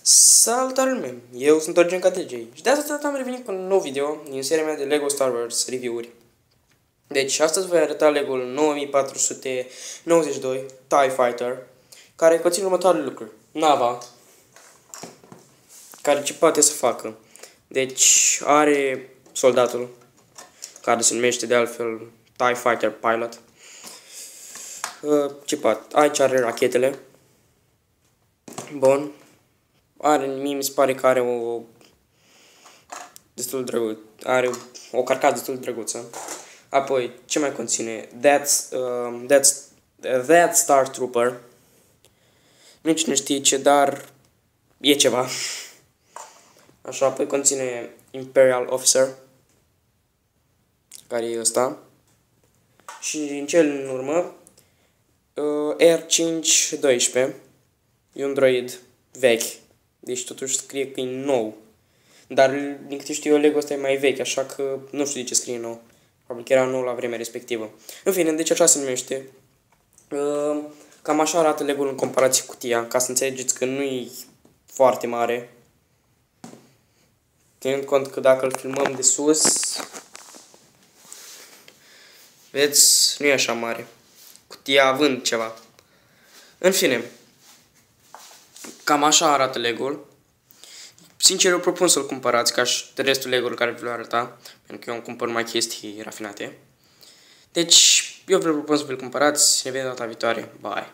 Salutare lume, eu sunt Origin KTJ și de asta am revenit cu un nou video din seria mea de LEGO Star Wars review-uri. Deci astăzi voi arăta LEGO-ul 9492 TIE Fighter, care conține următoarele lucruri. Nava, care ce poate să facă. Deci are soldatul, care se numește de altfel TIE Fighter Pilot. Ce poate? Aici are rachetele. Bun. Mie mi se pare că are are o carcasă destul de drăguță. Apoi, ce mai conține? That Star Trooper. Nici nu știe ce, dar e ceva. Așa, apoi conține Imperial Officer, care e ăsta. Și în cel în urmă, R512. E un droid vechi. Deci totuși scrie că e nou. Dar din câte știu eu, LEGO ăsta e mai vechi, așa că nu știu de ce scrie nou. Probabil că era nou la vremea respectivă. În fine, deci așa se numește. Cam așa arată LEGO-ul în comparație cu cutia, ca să înțelegeți că nu e foarte mare. Ținând cont că dacă îl filmăm de sus, vedeți, nu e așa mare. Cutia având ceva. În fine, cam așa arată LEGO-ul. Sincer, eu propun să-l cumpărați ca și de restul LEGO-ului care vi-l arăta, pentru că eu îmi cumpăr numai chestii rafinate. Deci, eu vă propun să vi-l cumpărați. Ne vedem data viitoare. Bye!